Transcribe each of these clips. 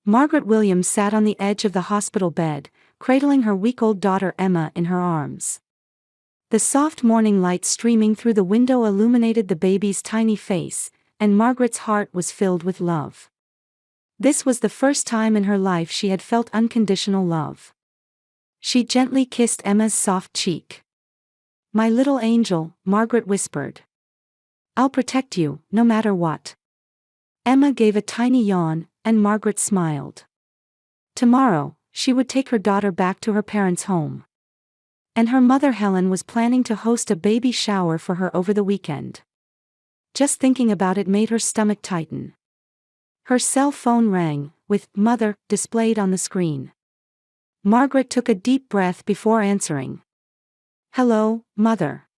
Margaret Williams sat on the edge of the hospital bed, cradling her week-old daughter Emma in her arms. The soft morning light streaming through the window illuminated the baby's tiny face, and Margaret's heart was filled with love. This was the first time in her life she had felt unconditional love. She gently kissed Emma's soft cheek. "My little angel," Margaret whispered. "I'll protect you, no matter what." Emma gave a tiny yawn, and Margaret smiled. Tomorrow, she would take her daughter back to her parents' home. And her mother Helen was planning to host a baby shower for her over the weekend. Just thinking about it made her stomach tighten. Her cell phone rang, with "Mother" displayed on the screen. Margaret took a deep breath before answering. "Hello, Mother."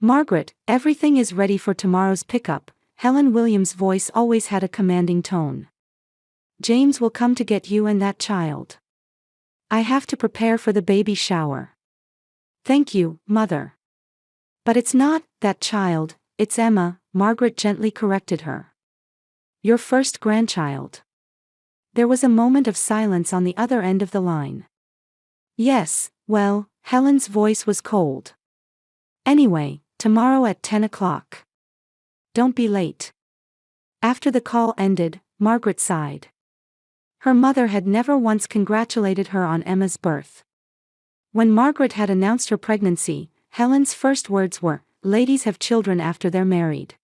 "Margaret, everything is ready for tomorrow's pickup." Helen Williams' voice always had a commanding tone. "James will come to get you and that child. I have to prepare for the baby shower." "Thank you, Mother." "But it's not that child, it's Emma," Margaret gently corrected her. "Your first grandchild." There was a moment of silence on the other end of the line. "Yes, well," Helen's voice was cold. "Anyway, tomorrow at 10 o'clock. Don't be late." After the call ended, Margaret sighed. Her mother had never once congratulated her on Emma's birth. When Margaret had announced her pregnancy, Helen's first words were, "Ladies have children after they're married."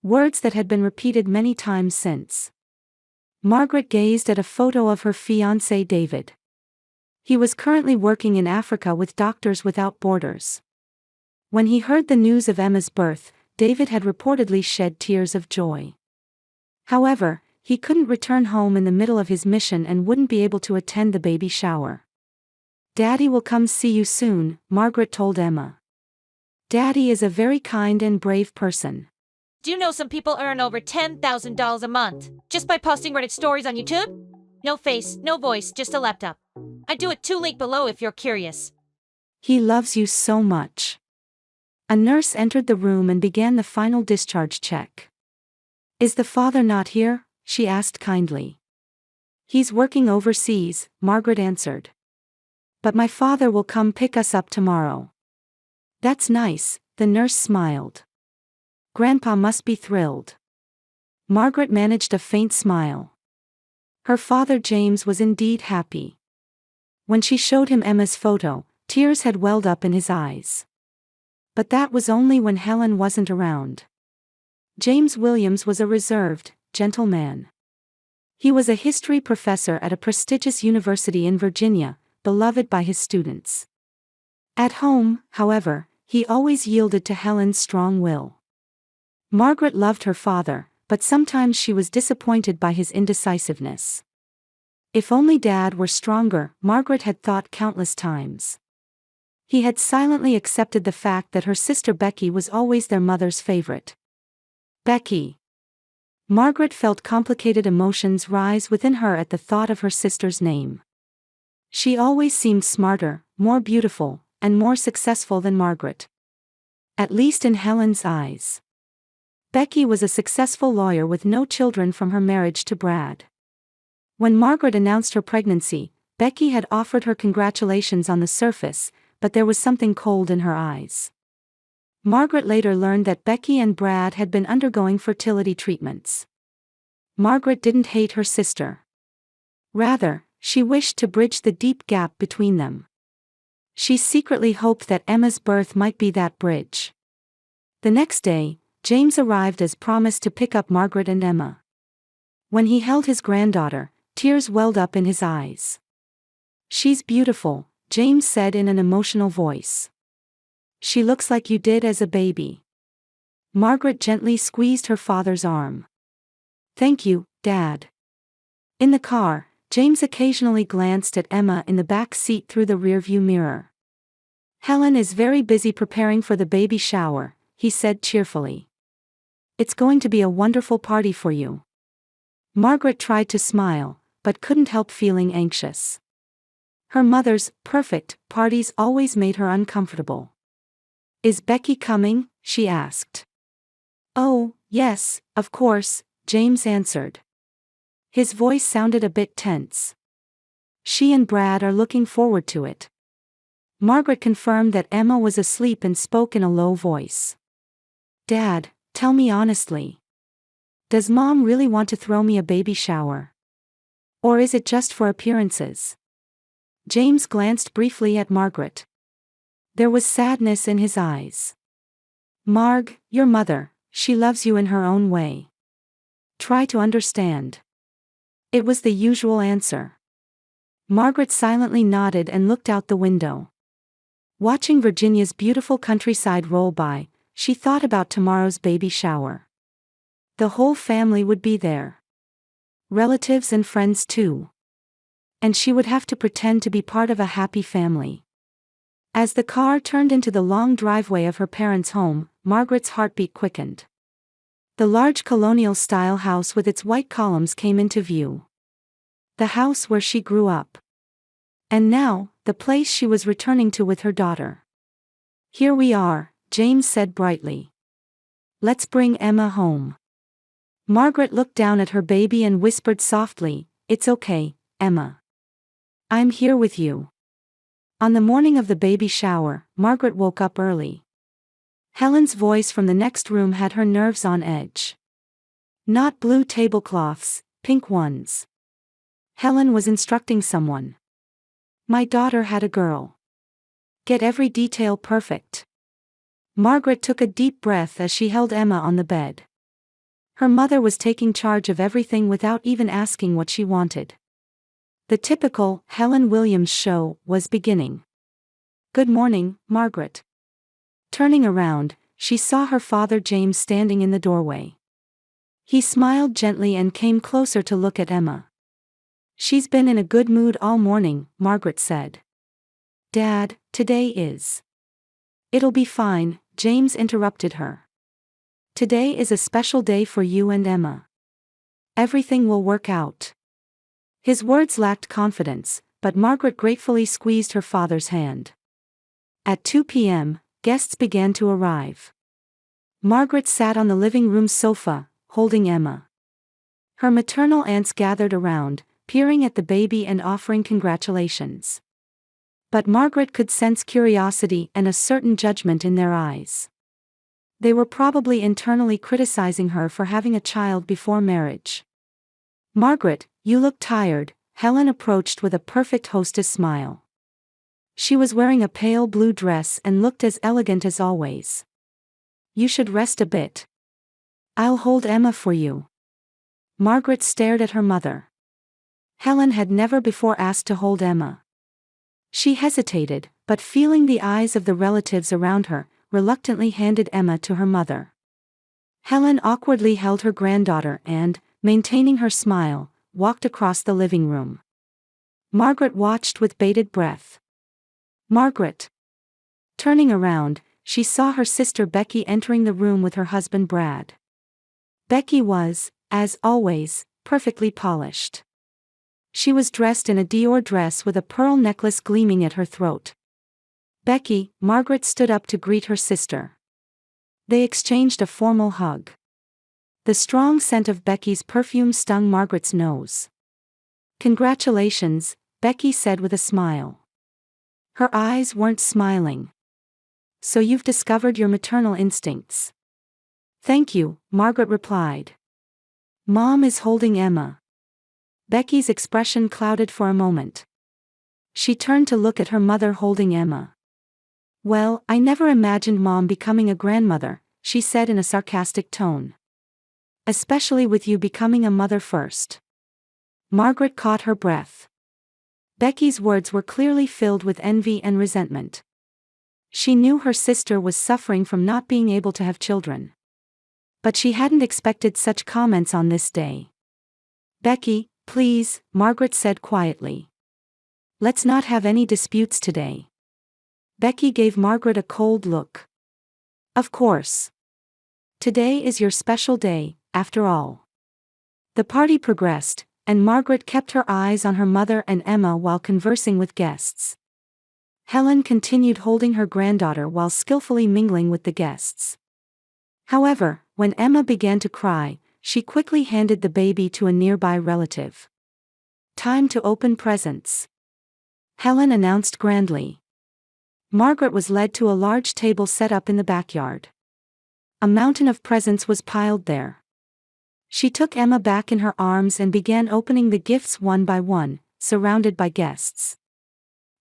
Words that had been repeated many times since. Margaret gazed at a photo of her fiancé David. He was currently working in Africa with Doctors Without Borders. When he heard the news of Emma's birth, David had reportedly shed tears of joy. However, he couldn't return home in the middle of his mission and wouldn't be able to attend the baby shower. "Daddy will come see you soon," Margaret told Emma. "Daddy is a very kind and brave person." Do you know some people earn over $10,000 a month just by posting Reddit stories on YouTube? No face, no voice, just a laptop. I do it too, link below if you're curious. "He loves you so much." A nurse entered the room and began the final discharge check. "Is the father not here?" she asked kindly. "He's working overseas," Margaret answered. "But my father will come pick us up tomorrow." "That's nice," the nurse smiled. "Grandpa must be thrilled." Margaret managed a faint smile. Her father James was indeed happy. When she showed him Emma's photo, tears had welled up in his eyes. But that was only when Helen wasn't around. James Williams was a reserved, gentle man. He was a history professor at a prestigious university in Virginia, beloved by his students. At home, however, he always yielded to Helen's strong will. Margaret loved her father, but sometimes she was disappointed by his indecisiveness. If only Dad were stronger, Margaret had thought countless times. He had silently accepted the fact that her sister Becky was always their mother's favorite. Becky. Margaret felt complicated emotions rise within her at the thought of her sister's name. She always seemed smarter, more beautiful, and more successful than Margaret. At least in Helen's eyes. Becky was a successful lawyer with no children from her marriage to Brad. When Margaret announced her pregnancy, Becky had offered her congratulations on the surface, but there was something cold in her eyes. Margaret later learned that Becky and Brad had been undergoing fertility treatments. Margaret didn't hate her sister. Rather, she wished to bridge the deep gap between them. She secretly hoped that Emma's birth might be that bridge. The next day, James arrived as promised to pick up Margaret and Emma. When he held his granddaughter, tears welled up in his eyes. "She's beautiful," James said in an emotional voice. "She looks like you did as a baby." Margaret gently squeezed her father's arm. "Thank you, Dad." In the car, James occasionally glanced at Emma in the back seat through the rearview mirror. "Helen is very busy preparing for the baby shower," he said cheerfully. "It's going to be a wonderful party for you." Margaret tried to smile, but couldn't help feeling anxious. Her mother's perfect parties always made her uncomfortable. "Is Becky coming?" she asked. "Oh, yes, of course," James answered. His voice sounded a bit tense. She and Brad are looking forward to it. Margaret confirmed that Emma was asleep and spoke in a low voice. Dad, tell me honestly. Does Mom really want to throw me a baby shower? Or is it just for appearances? James glanced briefly at Margaret. There was sadness in his eyes. Marg, your mother, she loves you in her own way. Try to understand. It was the usual answer. Margaret silently nodded and looked out the window. Watching Virginia's beautiful countryside roll by, she thought about tomorrow's baby shower. The whole family would be there. Relatives and friends too. And she would have to pretend to be part of a happy family. As the car turned into the long driveway of her parents' home, Margaret's heartbeat quickened. The large colonial-style house with its white columns came into view. The house where she grew up. And now, the place she was returning to with her daughter. Here we are, James said brightly. Let's bring Emma home. Margaret looked down at her baby and whispered softly, It's okay, Emma. I'm here with you. On the morning of the baby shower, Margaret woke up early. Helen's voice from the next room had her nerves on edge. Not blue tablecloths, pink ones. Helen was instructing someone. My daughter had a girl. Get every detail perfect. Margaret took a deep breath as she held Emma on the bed. Her mother was taking charge of everything without even asking what she wanted. The typical Helen Williams show was beginning. Good morning, Margaret. Turning around, she saw her father James standing in the doorway. He smiled gently and came closer to look at Emma. She's been in a good mood all morning, Margaret said. Dad, today is. It'll be fine, James interrupted her. Today is a special day for you and Emma. Everything will work out. His words lacked confidence, but Margaret gratefully squeezed her father's hand. At 2 p.m., guests began to arrive. Margaret sat on the living room sofa, holding Emma. Her maternal aunts gathered around, peering at the baby and offering congratulations. But Margaret could sense curiosity and a certain judgment in their eyes. They were probably internally criticizing her for having a child before marriage. Margaret, you look tired, Helen approached with a perfect hostess smile. She was wearing a pale blue dress and looked as elegant as always. You should rest a bit. I'll hold Emma for you. Margaret stared at her mother. Helen had never before asked to hold Emma. She hesitated, but feeling the eyes of the relatives around her, reluctantly handed Emma to her mother. Helen awkwardly held her granddaughter and, maintaining her smile, walked across the living room. Margaret watched with bated breath. Margaret. Turning around, she saw her sister Becky entering the room with her husband Brad. Becky was, as always, perfectly polished. She was dressed in a Dior dress with a pearl necklace gleaming at her throat. Becky, Margaret stood up to greet her sister. They exchanged a formal hug. The strong scent of Becky's perfume stung Margaret's nose. Congratulations, Becky said with a smile. Her eyes weren't smiling. So you've discovered your maternal instincts. Thank you, Margaret replied. Mom is holding Emma. Becky's expression clouded for a moment. She turned to look at her mother holding Emma. Well, I never imagined Mom becoming a grandmother, she said in a sarcastic tone. Especially with you becoming a mother first. Margaret caught her breath. Becky's words were clearly filled with envy and resentment. She knew her sister was suffering from not being able to have children. But she hadn't expected such comments on this day. Becky, please, Margaret said quietly. Let's not have any disputes today. Becky gave Margaret a cold look. Of course. Today is your special day, after all. The party progressed, and Margaret kept her eyes on her mother and Emma while conversing with guests. Helen continued holding her granddaughter while skillfully mingling with the guests. However, when Emma began to cry, she quickly handed the baby to a nearby relative. "Time to open presents," Helen announced grandly. Margaret was led to a large table set up in the backyard. A mountain of presents was piled there. She took Emma back in her arms and began opening the gifts one by one, surrounded by guests.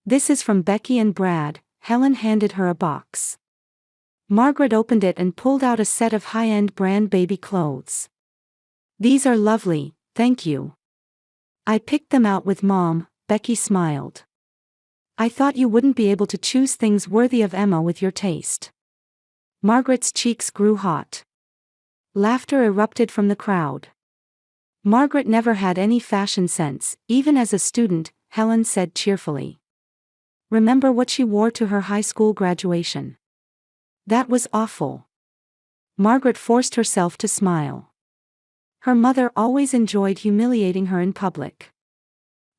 "This is from Becky and Brad," Helen handed her a box. Margaret opened it and pulled out a set of high-end brand baby clothes. "These are lovely, thank you. I picked them out with Mom," Becky smiled. "I thought you wouldn't be able to choose things worthy of Emma with your taste." Margaret's cheeks grew hot. Laughter erupted from the crowd. "Margaret never had any fashion sense, even as a student," Helen said cheerfully. "Remember what she wore to her high school graduation? That was awful." Margaret forced herself to smile. Her mother always enjoyed humiliating her in public.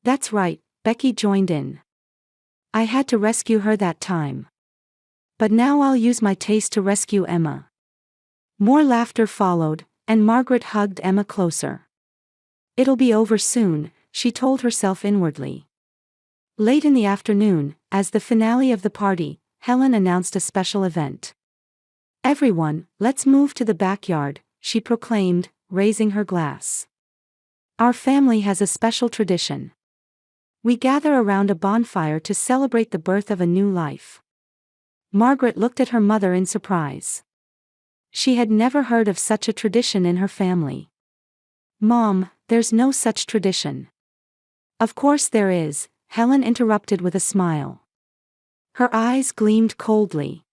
"That's right," Becky joined in. "I had to rescue her that time. But now I'll use my taste to rescue Emma." More laughter followed, and Margaret hugged Emma closer. "It'll be over soon," she told herself inwardly. Late in the afternoon, as the finale of the party, Helen announced a special event. "Everyone, let's move to the backyard," she proclaimed, raising her glass. "Our family has a special tradition. We gather around a bonfire to celebrate the birth of a new life." Margaret looked at her mother in surprise. She had never heard of such a tradition in her family. "Mom, there's no such tradition." "Of course there is," Helen interrupted with a smile. Her eyes gleamed coldly.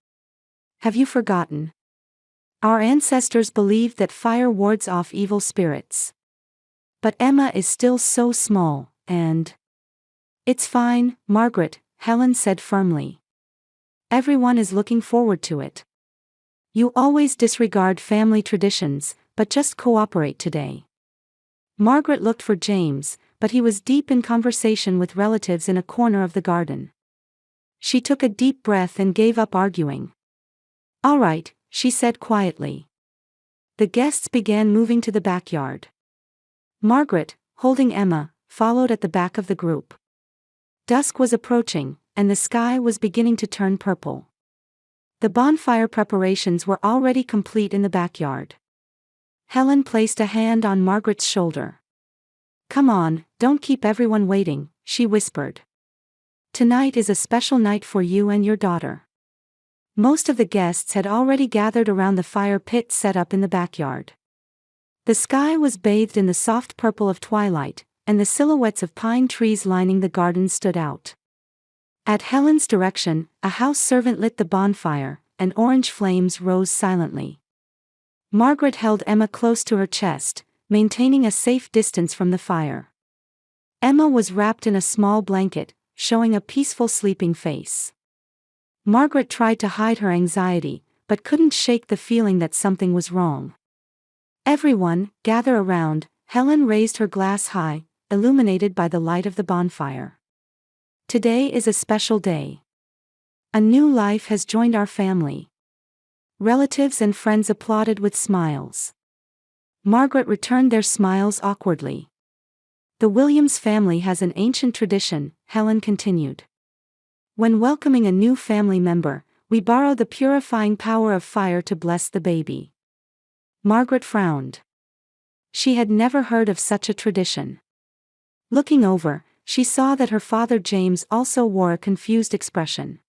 "Have you forgotten? Our ancestors believed that fire wards off evil spirits. But Emma is still so small, and—" "It's fine, Margaret," Helen said firmly. "Everyone is looking forward to it. You always disregard family traditions, but just cooperate today." Margaret looked for James, but he was deep in conversation with relatives in a corner of the garden. She took a deep breath and gave up arguing. "All right," she said quietly. The guests began moving to the backyard. Margaret, holding Emma, followed at the back of the group. Dusk was approaching, and the sky was beginning to turn purple. The bonfire preparations were already complete in the backyard. Helen placed a hand on Margaret's shoulder. "Come on, don't keep everyone waiting," she whispered. "Tonight is a special night for you and your daughter." Most of the guests had already gathered around the fire pit set up in the backyard. The sky was bathed in the soft purple of twilight, and the silhouettes of pine trees lining the garden stood out. At Helen's direction, a house servant lit the bonfire, and orange flames rose silently. Margaret held Emma close to her chest, maintaining a safe distance from the fire. Emma was wrapped in a small blanket, showing a peaceful sleeping face. Margaret tried to hide her anxiety, but couldn't shake the feeling that something was wrong. "Everyone, gather around," Helen raised her glass high, illuminated by the light of the bonfire. "Today is a special day. A new life has joined our family." Relatives and friends applauded with smiles. Margaret returned their smiles awkwardly. "The Williams family has an ancient tradition," Helen continued. "When welcoming a new family member, we borrow the purifying power of fire to bless the baby." Margaret frowned. She had never heard of such a tradition. Looking over, she saw that her father James also wore a confused expression.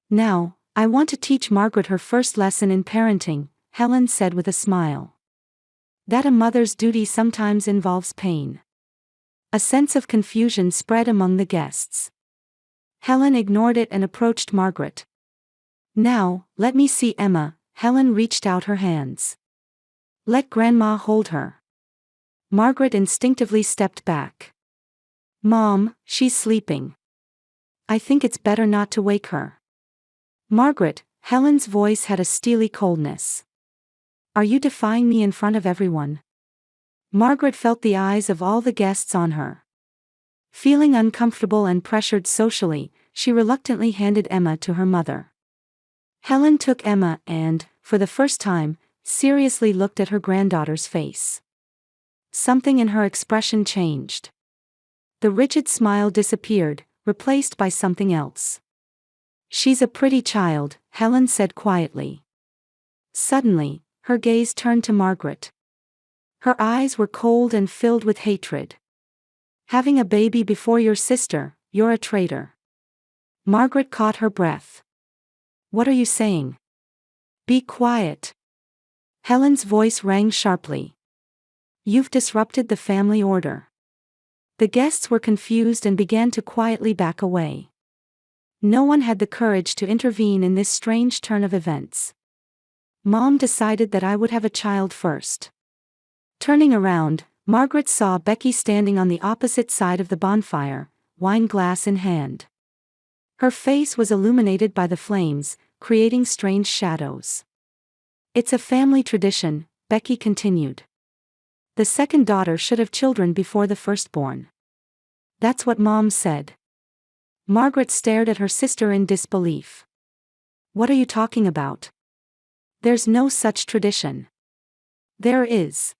"Now, I want to teach Margaret her first lesson in parenting," Helen said with a smile. "That a mother's duty sometimes involves pain." A sense of confusion spread among the guests. Helen ignored it and approached Margaret. "Now, let me see Emma." Helen reached out her hands. "Let Grandma hold her." Margaret instinctively stepped back. "Mom, she's sleeping. I think it's better not to wake her." "Margaret," Helen's voice had a steely coldness. "Are you defying me in front of everyone?" Margaret felt the eyes of all the guests on her. Feeling uncomfortable and pressured socially, she reluctantly handed Emma to her mother. Helen took Emma and, for the first time, seriously looked at her granddaughter's face. Something in her expression changed. The rigid smile disappeared, replaced by something else. "She's a pretty child," Helen said quietly. Suddenly, her gaze turned to Margaret. Her eyes were cold and filled with hatred. "Having a baby before your sister, you're a traitor." Margaret caught her breath. "What are you saying?" "Be quiet." Helen's voice rang sharply. "You've disrupted the family order." The guests were confused and began to quietly back away. No one had the courage to intervene in this strange turn of events. "Mom decided that I would have a child first." Turning around, Margaret saw Becky standing on the opposite side of the bonfire, wine glass in hand. Her face was illuminated by the flames, creating strange shadows. "It's a family tradition," Becky continued. "The second daughter should have children before the firstborn." "That's what Mom said." Margaret stared at her sister in disbelief. "What are you talking about? There's no such tradition." "There is."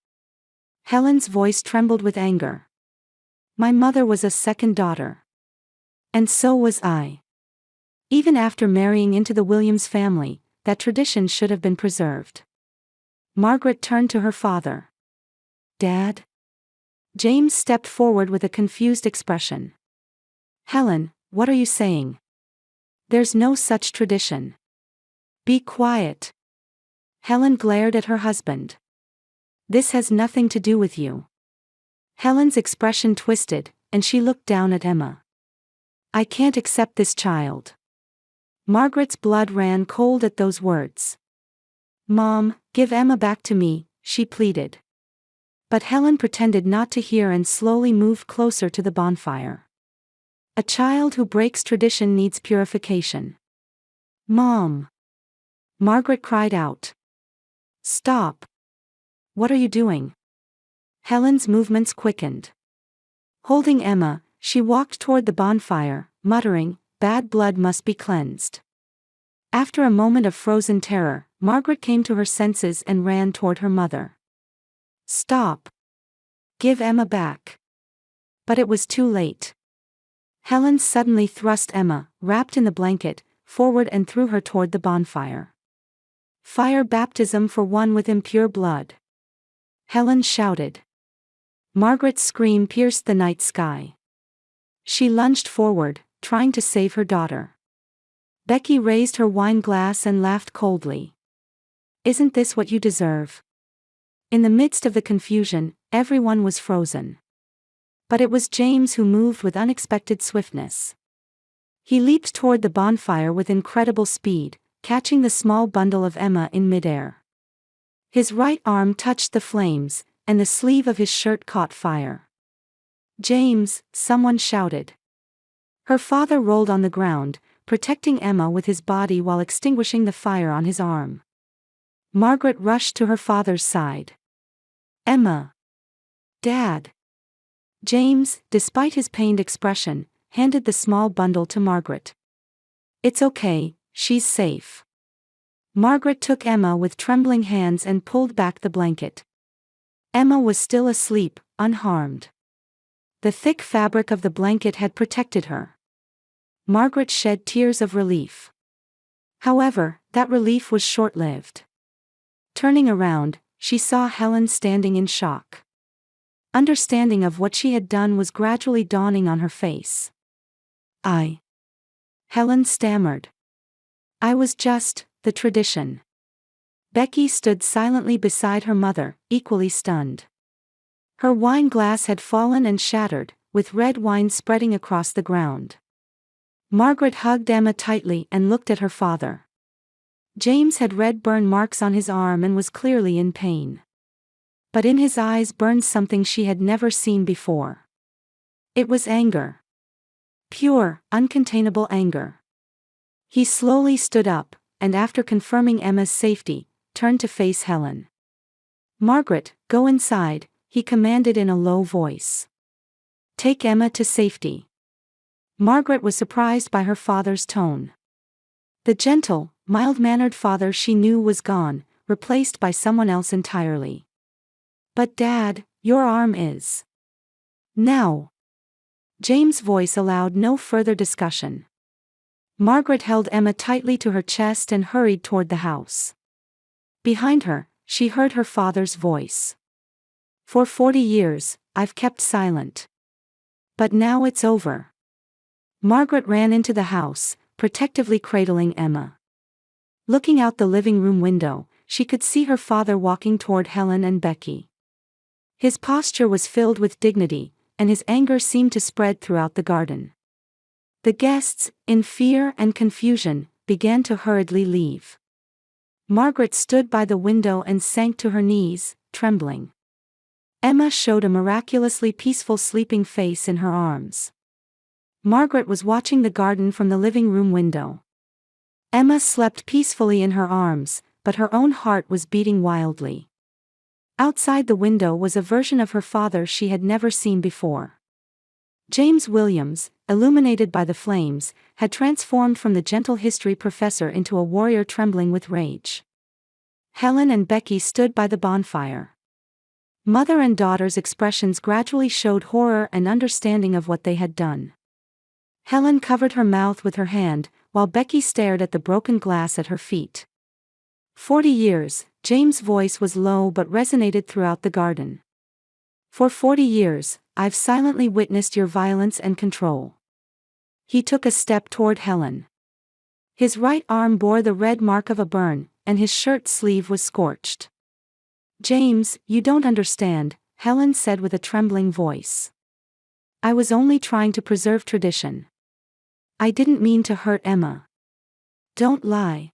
Helen's voice trembled with anger. "My mother was a second daughter. And so was I. Even after marrying into the Williams family, that tradition should have been preserved." Margaret turned to her father. "Dad?" James stepped forward with a confused expression. "Helen, what are you saying? There's no such tradition." "Be quiet." Helen glared at her husband. "This has nothing to do with you." Helen's expression twisted, and she looked down at Emma. "I can't accept this child." Margaret's blood ran cold at those words. "Mom, give Emma back to me," she pleaded. But Helen pretended not to hear and slowly moved closer to the bonfire. "A child who breaks tradition needs purification." "Mom!" Margaret cried out. "Stop. What are you doing?" Helen's movements quickened. Holding Emma, she walked toward the bonfire, muttering, "Bad blood must be cleansed." After a moment of frozen terror, Margaret came to her senses and ran toward her mother. "Stop. Give Emma back." But it was too late. Helen suddenly thrust Emma, wrapped in the blanket, forward and threw her toward the bonfire. "Fire baptism for one with impure blood," Helen shouted. Margaret's scream pierced the night sky. She lunged forward, trying to save her daughter. Becky raised her wine glass and laughed coldly. "Isn't this what you deserve?" In the midst of the confusion, everyone was frozen. But it was James who moved with unexpected swiftness. He leaped toward the bonfire with incredible speed, catching the small bundle of Emma in midair. His right arm touched the flames, and the sleeve of his shirt caught fire. "James!" someone shouted. Her father rolled on the ground, protecting Emma with his body while extinguishing the fire on his arm. Margaret rushed to her father's side. "Emma!" "Dad!" James, despite his pained expression, handed the small bundle to Margaret. "It's okay, she's safe." Margaret took Emma with trembling hands and pulled back the blanket. Emma was still asleep, unharmed. The thick fabric of the blanket had protected her. Margaret shed tears of relief. However, that relief was short-lived. Turning around, she saw Helen standing in shock. Understanding of what she had done was gradually dawning on her face. Helen stammered. "I was just, the tradition." Becky stood silently beside her mother, equally stunned. Her wine glass had fallen and shattered, with red wine spreading across the ground. Margaret hugged Emma tightly and looked at her father. James had red burn marks on his arm and was clearly in pain. But in his eyes burned something she had never seen before. It was anger. Pure, uncontainable anger. He slowly stood up, and after confirming Emma's safety, turned to face Helen. "Margaret, go inside," he commanded in a low voice. "Take Emma to safety." Margaret was surprised by her father's tone. The gentle, mild-mannered father she knew was gone, replaced by someone else entirely. But Dad, your arm is. Now. James' voice allowed no further discussion. Margaret held Emma tightly to her chest and hurried toward the house. Behind her, she heard her father's voice. For 40 years, I've kept silent. But now it's over. Margaret ran into the house, protectively cradling Emma. Looking out the living room window, she could see her father walking toward Helen and Becky. His posture was filled with dignity, and his anger seemed to spread throughout the garden. The guests, in fear and confusion, began to hurriedly leave. Margaret stood by the window and sank to her knees, trembling. Emma showed a miraculously peaceful sleeping face in her arms. Margaret was watching the garden from the living room window. Emma slept peacefully in her arms, but her own heart was beating wildly. Outside the window was a version of her father she had never seen before. James Williams, illuminated by the flames, had transformed from the gentle history professor into a warrior trembling with rage. Helen and Becky stood by the bonfire. Mother and daughter's expressions gradually showed horror and understanding of what they had done. Helen covered her mouth with her hand, while Becky stared at the broken glass at her feet. 40 years, James' voice was low but resonated throughout the garden. For 40 years, I've silently witnessed your violence and control. He took a step toward Helen. His right arm bore the red mark of a burn, and his shirt sleeve was scorched. James, you don't understand, Helen said with a trembling voice. I was only trying to preserve tradition. I didn't mean to hurt Emma. Don't lie.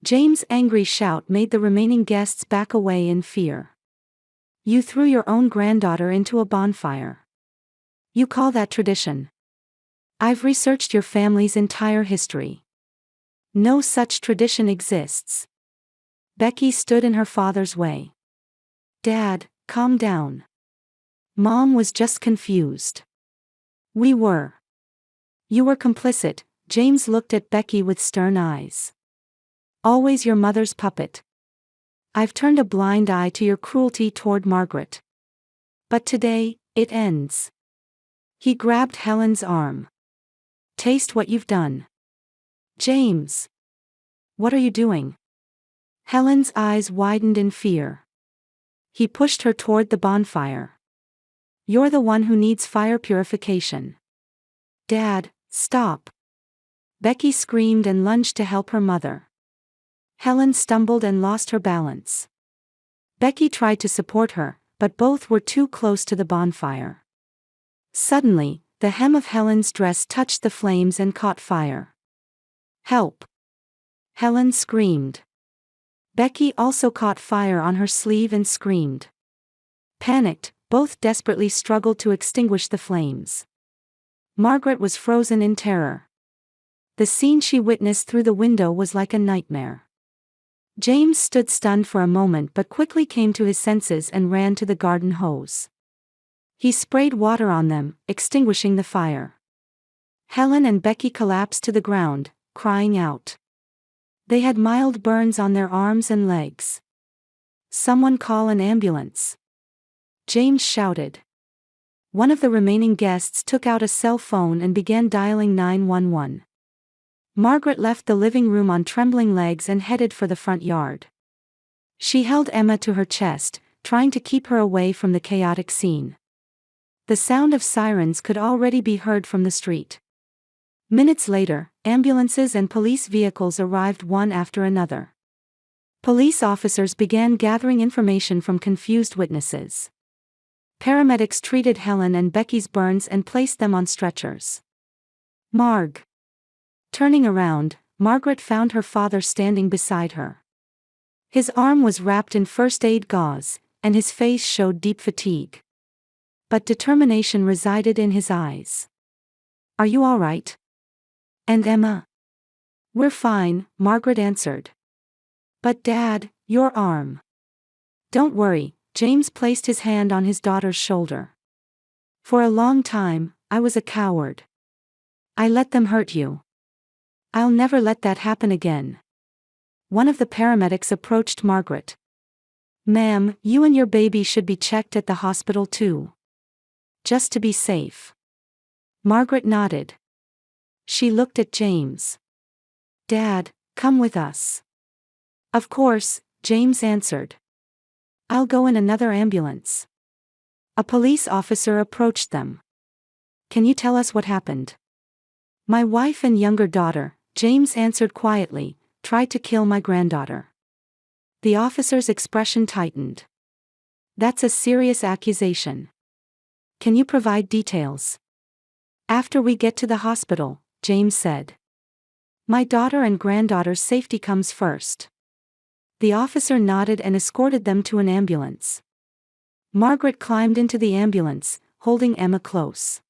James' angry shout made the remaining guests back away in fear. You threw your own granddaughter into a bonfire. You call that tradition? I've researched your family's entire history. No such tradition exists. Becky stood in her father's way. Dad, calm down. Mom was just confused. We were. You were complicit, James looked at Becky with stern eyes. Always your mother's puppet. I've turned a blind eye to your cruelty toward Margaret. But today, it ends. He grabbed Helen's arm. Taste what you've done. James. What are you doing? Helen's eyes widened in fear. He pushed her toward the bonfire. You're the one who needs fire purification. Dad, stop. Becky screamed and lunged to help her mother. Helen stumbled and lost her balance. Becky tried to support her, but both were too close to the bonfire. Suddenly, the hem of Helen's dress touched the flames and caught fire. Help! Helen screamed. Becky also caught fire on her sleeve and screamed. Panicked, both desperately struggled to extinguish the flames. Margaret was frozen in terror. The scene she witnessed through the window was like a nightmare. James stood stunned for a moment but quickly came to his senses and ran to the garden hose. He sprayed water on them, extinguishing the fire. Helen and Becky collapsed to the ground, crying out. They had mild burns on their arms and legs. Someone call an ambulance. James shouted. One of the remaining guests took out a cell phone and began dialing 911. Margaret left the living room on trembling legs and headed for the front yard. She held Emma to her chest, trying to keep her away from the chaotic scene. The sound of sirens could already be heard from the street. Minutes later, ambulances and police vehicles arrived one after another. Police officers began gathering information from confused witnesses. Paramedics treated Helen and Becky's burns and placed them on stretchers. Marg. Turning around, Margaret found her father standing beside her. His arm was wrapped in first aid gauze, and his face showed deep fatigue. But determination resided in his eyes. Are you all right? And Emma? We're fine, Margaret answered. But Dad, your arm. Don't worry, James placed his hand on his daughter's shoulder. For a long time, I was a coward. I let them hurt you. I'll never let that happen again. One of the paramedics approached Margaret. "Ma'am, you and your baby should be checked at the hospital too. Just to be safe." Margaret nodded. She looked at James. "Dad, come with us." "Of course," James answered. "I'll go in another ambulance." A police officer approached them. "Can you tell us what happened?" "My wife and younger daughter," James answered quietly, "tried to kill my granddaughter." The officer's expression tightened. "That's a serious accusation. Can you provide details?" "After we get to the hospital," James said. "My daughter and granddaughter's safety comes first." The officer nodded and escorted them to an ambulance. Margaret climbed into the ambulance, holding Emma close.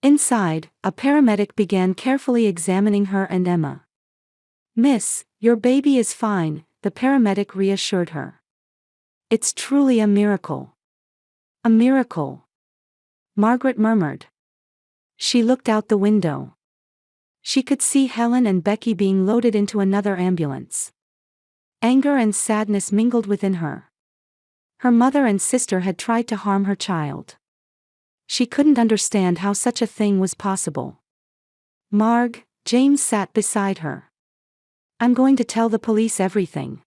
Inside, a paramedic began carefully examining her and Emma. "Miss, your baby is fine," the paramedic reassured her. "It's truly a miracle." "A miracle," Margaret murmured. She looked out the window. She could see Helen and Becky being loaded into another ambulance. Anger and sadness mingled within her. Her mother and sister had tried to harm her child. She couldn't understand how such a thing was possible. "Marg," James sat beside her. "I'm going to tell the police everything.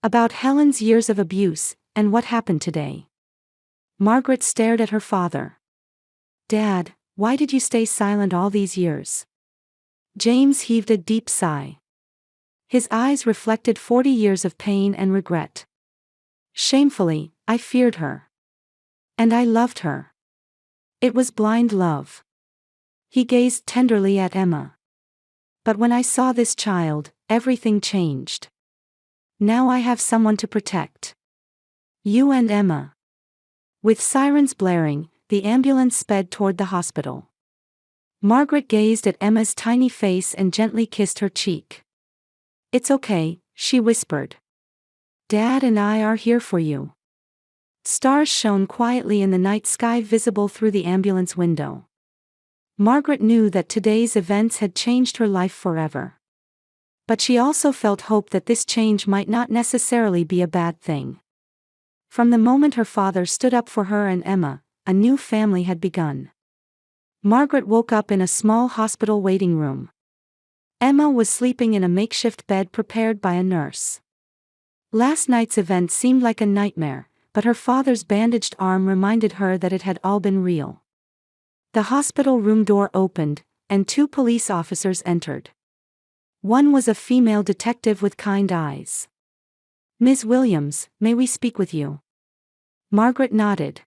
About Helen's years of abuse, and what happened today." Margaret stared at her father. "Dad, why did you stay silent all these years?" James heaved a deep sigh. His eyes reflected 40 years of pain and regret. "Shamefully, I feared her. And I loved her. It was blind love." He gazed tenderly at Emma. "But when I saw this child, everything changed. Now I have someone to protect. You and Emma." With sirens blaring, the ambulance sped toward the hospital. Margaret gazed at Emma's tiny face and gently kissed her cheek. "It's okay," she whispered. "Dad and I are here for you." Stars shone quietly in the night sky, visible through the ambulance window. Margaret knew that today's events had changed her life forever. But she also felt hope that this change might not necessarily be a bad thing. From the moment her father stood up for her and Emma, a new family had begun. Margaret woke up in a small hospital waiting room. Emma was sleeping in a makeshift bed prepared by a nurse. Last night's event seemed like a nightmare, but her father's bandaged arm reminded her that it had all been real. The hospital room door opened, and 2 police officers entered. One was a female detective with kind eyes. "Ms. Williams, may we speak with you?" Margaret nodded.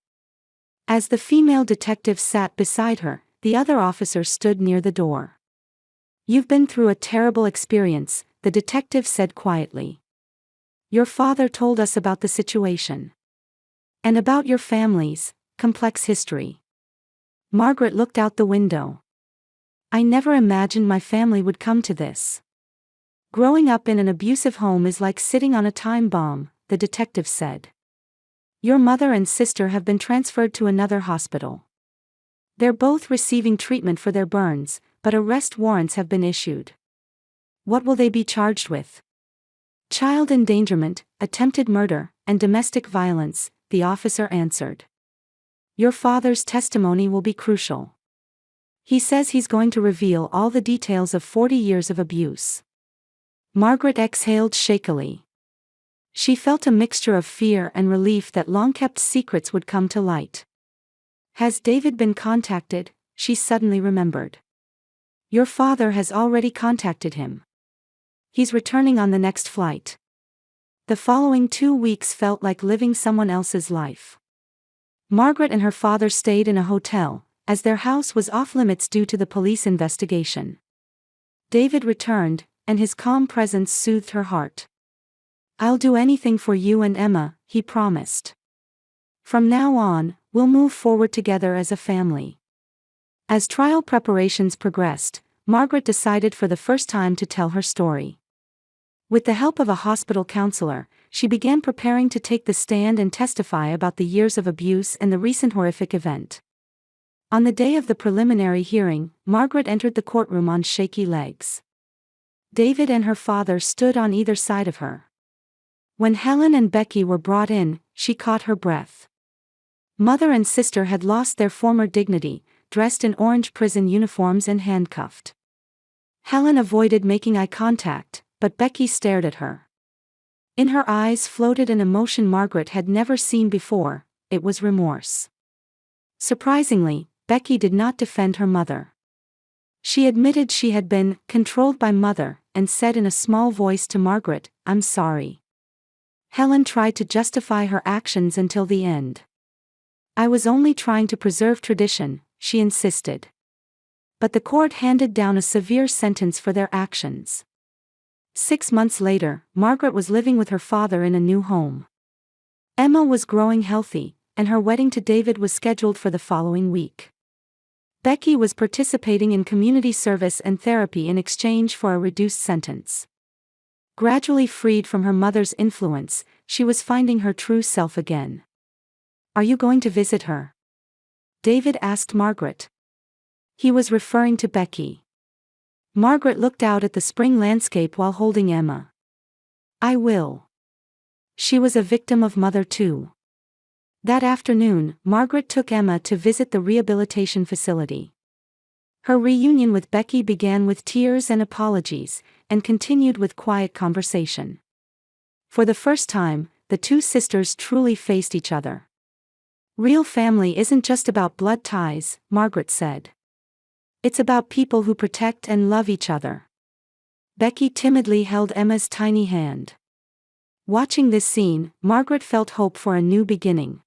As the female detective sat beside her, the other officer stood near the door. "You've been through a terrible experience," the detective said quietly. "Your father told us about the situation. And about your family's complex history." Margaret looked out the window. "I never imagined my family would come to this. Growing up in an abusive home is like sitting on a time bomb," the detective said. "Your mother and sister have been transferred to another hospital. They're both receiving treatment for their burns, but arrest warrants have been issued." "What will they be charged with?" "Child endangerment, attempted murder, and domestic violence," the officer answered. "Your father's testimony will be crucial. He says he's going to reveal all the details of 40 years of abuse." Margaret exhaled shakily. She felt a mixture of fear and relief that long-kept secrets would come to light. "Has David been contacted?" she suddenly remembered. "Your father has already contacted him. He's returning on the next flight." The following 2 weeks felt like living someone else's life. Margaret and her father stayed in a hotel, as their house was off-limits due to the police investigation. David returned, and his calm presence soothed her heart. "I'll do anything for you and Emma," he promised. "From now on, we'll move forward together as a family." As trial preparations progressed, Margaret decided for the first time to tell her story. With the help of a hospital counselor, she began preparing to take the stand and testify about the years of abuse and the recent horrific event. On the day of the preliminary hearing, Margaret entered the courtroom on shaky legs. David and her father stood on either side of her. When Helen and Becky were brought in, she caught her breath. Mother and sister had lost their former dignity, dressed in orange prison uniforms and handcuffed. Helen avoided making eye contact, but Becky stared at her. In her eyes floated an emotion Margaret had never seen before. It was remorse. Surprisingly, Becky did not defend her mother. She admitted she had been controlled by Mother, and said in a small voice to Margaret, "I'm sorry." Helen tried to justify her actions until the end. "I was only trying to preserve tradition," she insisted. But the court handed down a severe sentence for their actions. 6 months later, Margaret was living with her father in a new home. Emma was growing healthy, and her wedding to David was scheduled for the following week. Becky was participating in community service and therapy in exchange for a reduced sentence. Gradually freed from her mother's influence, she was finding her true self again. "Are you going to visit her?" David asked Margaret. He was referring to Becky. Margaret looked out at the spring landscape while holding Emma. "I will." She was a victim of Mother too. That afternoon, Margaret took Emma to visit the rehabilitation facility. Her reunion with Becky began with tears and apologies, and continued with quiet conversation. For the first time, the two sisters truly faced each other. "Real family isn't just about blood ties," Margaret said. "It's about people who protect and love each other." Becky timidly held Emma's tiny hand. Watching this scene, Margaret felt hope for a new beginning.